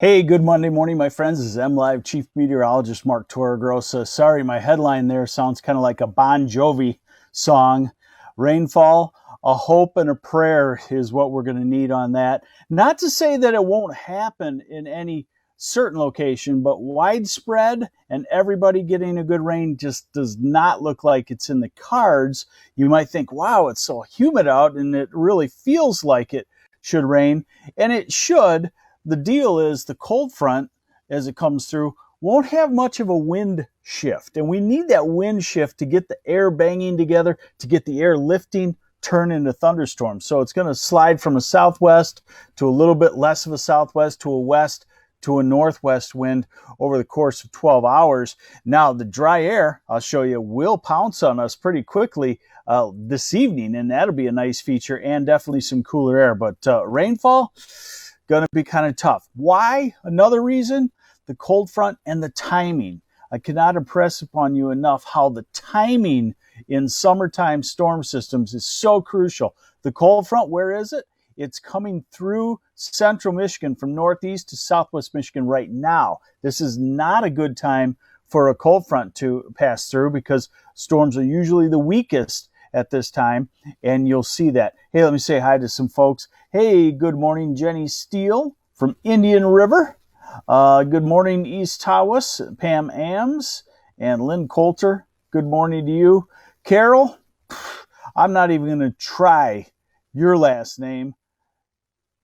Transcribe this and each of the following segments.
Hey, good Monday morning, my friends. This is MLive Chief Meteorologist Mark Torregrossa. Sorry, my headline there sounds kind of like a Bon Jovi song. Rainfall, a hope and a prayer is what we're going to need on that. Not to say that it won't happen in any certain location, but widespread and everybody getting a good rain just does not look like it's in the cards. You might think, wow, it's so humid out and it really feels like it should rain, and it should. The deal is the cold front, as it comes through, won't have much of a wind shift. And we need that wind shift to get the air banging together, to get the air lifting, turn into thunderstorms. So it's going to slide from a southwest to a little bit less of a southwest to a west to a northwest wind over the course of 12 hours. Now, the dry air, I'll show you, will pounce on us pretty quickly this evening, and that'll be a nice feature and definitely some cooler air. But rainfall, going to be kind of tough. Why? Another reason, the cold front and the timing. I cannot impress upon you enough how the timing in summertime storm systems is so crucial. The cold front, where is it? It's coming through central Michigan from northeast to southwest Michigan right now. This is not a good time for a cold front to pass through because storms are usually the weakest at this time, and you'll see that. Hey, let me say hi to some folks. Hey, good morning, Jenny Steele from Indian River. Good morning, East Tawas, Pam Ams, and Lynn Coulter. Good morning to you. Carol, I'm not even going to try your last name.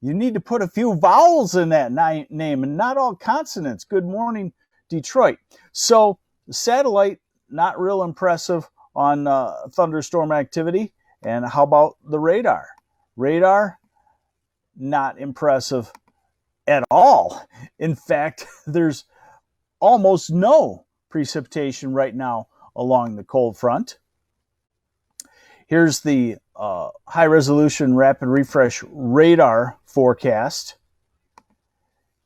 You need to put a few vowels in that name and not all consonants. Good morning, Detroit. So, satellite, not real impressive on thunderstorm activity. And how about the radar? Radar, not impressive at all. In fact, there's almost no precipitation right now along the cold front. Here's the high resolution rapid refresh radar forecast.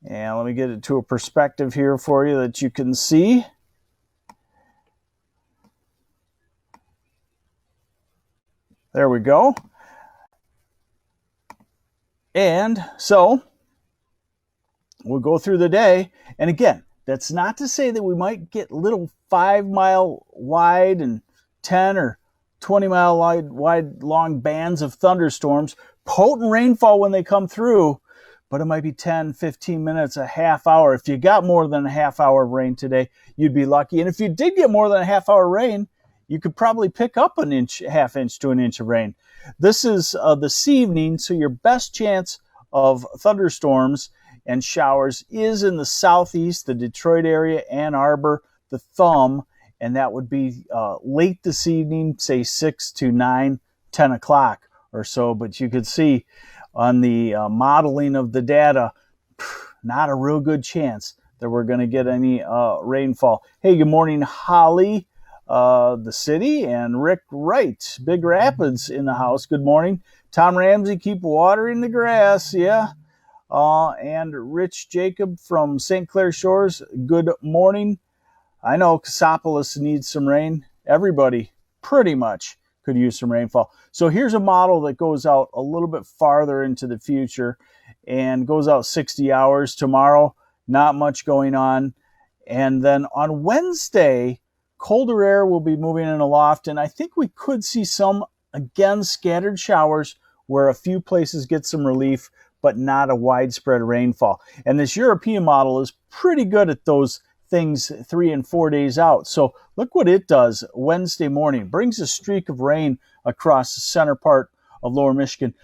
And let me get it to a perspective here for you that you can see. There we go. And so we'll go through the day. And again, that's not to say that we might get little 5-mile wide and 10 or 20-mile wide long bands of thunderstorms, potent rainfall when they come through, but it might be 10, 15 minutes, a half hour. If you got more than a half hour of rain today, you'd be lucky. And if you did get more than a half hour rain, you could probably pick up an inch, half inch to an inch of rain. This is this evening, so your best chance of thunderstorms and showers is in the southeast, the Detroit area, Ann Arbor, the Thumb, and that would be late this evening, say 6 to 9, 10 o'clock or so. But you could see on the modeling of the data, not a real good chance that we're going to get any rainfall. Hey, good morning, Holly, the city, and Rick Wright, Big Rapids in the house. Good morning. Tom Ramsey, keep watering the grass. Yeah. And Rich Jacob from St. Clair Shores, good morning. I know Cassopolis needs some rain. Everybody pretty much could use some rainfall. So here's a model that goes out a little bit farther into the future and goes out 60 hours. Tomorrow, not much going on. And then on Wednesday, colder air will be moving in aloft, and I think we could see some, again, scattered showers where a few places get some relief, but not a widespread rainfall. And this European model is pretty good at those things 3 and 4 days out. So look what it does Wednesday morning. Brings a streak of rain across the center part of lower Michigan.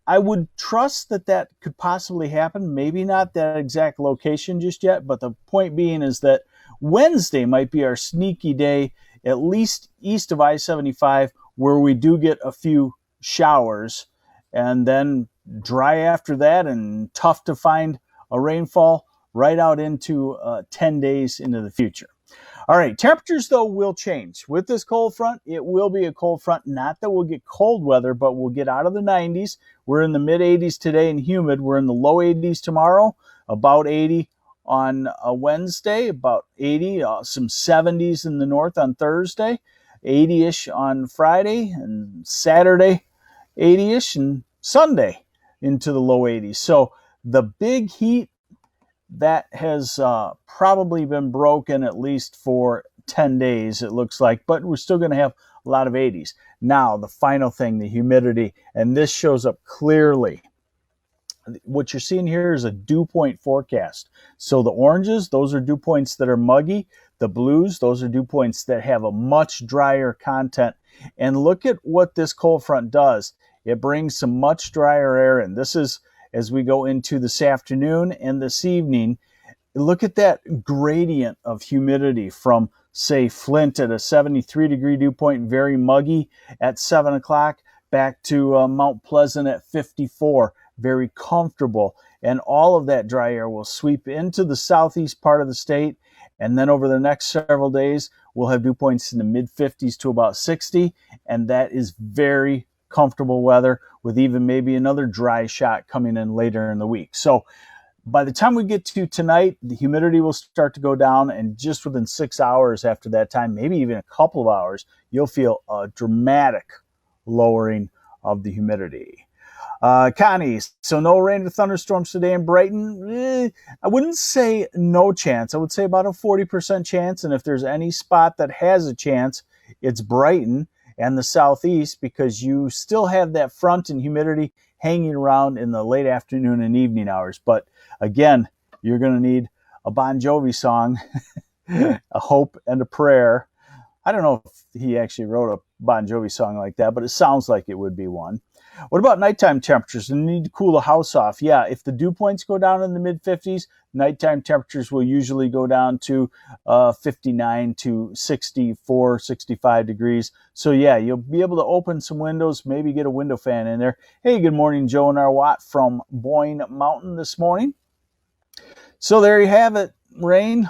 I would trust that that could possibly happen. Maybe not that exact location just yet, but the point being is that Wednesday might be our sneaky day, at least east of I-75, where we do get a few showers, and then dry after that and tough to find a rainfall right out into 10 days into the future. All right, temperatures, though, will change. With this cold front, it will be a cold front. Not that we'll get cold weather, but we'll get out of the 90s. We're in the mid-80s today and humid. We're in the low 80s tomorrow, about 80 on a Wednesday, about 80, some 70s in the north on Thursday, 80-ish on Friday, and Saturday, 80-ish, and Sunday into the low 80s. So the big heat that has probably been broken at least for 10 days, it looks like, but we're still going to have a lot of 80s. Now, the final thing, the humidity, and this shows up clearly. What you're seeing here is a dew point forecast. So the oranges, those are dew points that are muggy. The blues, those are dew points that have a much drier content. And look at what this cold front does. It brings some much drier air in. This is as we go into this afternoon and this evening. Look at that gradient of humidity from, say, Flint at a 73-degree dew point, very muggy at 7 o'clock, back to Mount Pleasant at 54, very comfortable. And all of that dry air will sweep into the southeast part of the state. And then over the next several days, we'll have dew points in the mid-50s to about 60. And that is very comfortable weather, with even maybe another dry shot coming in later in the week. So by the time we get to tonight, the humidity will start to go down, and just within 6 hours after that time, maybe even a couple of hours, you'll feel a dramatic lowering of the humidity. Connie, so no rain or thunderstorms today in Brighton? I wouldn't say no chance. I would say about a 40% chance, and if there's any spot that has a chance, it's Brighton and the southeast, because you still have that front and humidity hanging around in the late afternoon and evening hours. But again, you're going to need a Bon Jovi song, a hope and a prayer. I don't know if he actually wrote a Bon Jovi song like that, but it sounds like it would be one. What about nighttime temperatures? You need to cool the house off. Yeah, if the dew points go down in the mid-50s, nighttime temperatures will usually go down to 59 to 64, 65 degrees. So yeah, you'll be able to open some windows, maybe get a window fan in there. Hey, good morning, Joe and Arwatt from Boyne Mountain this morning. So there you have it. Rain,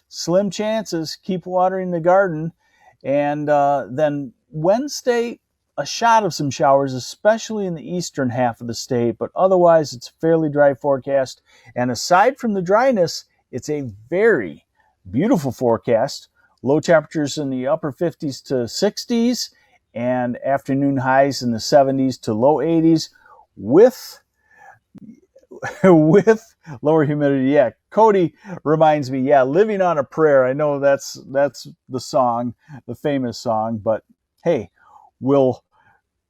slim chances. Keep watering the garden. And then Wednesday, a shot of some showers, especially in the eastern half of the state, but otherwise it's a fairly dry forecast. And aside from the dryness, it's a very beautiful forecast. Low temperatures in the upper 50s to 60s, and afternoon highs in the 70s to low 80s with lower humidity. Yeah, Cody reminds me, yeah, Living on a Prayer. I know that's the song, the famous song, but hey, we'll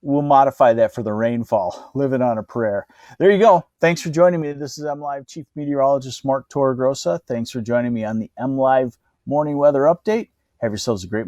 modify that for the rainfall. Living on a Prayer. There you go. Thanks for joining me. This is MLive Chief Meteorologist Mark Torregrossa. Thanks for joining me on the MLive Morning Weather Update. Have yourselves a great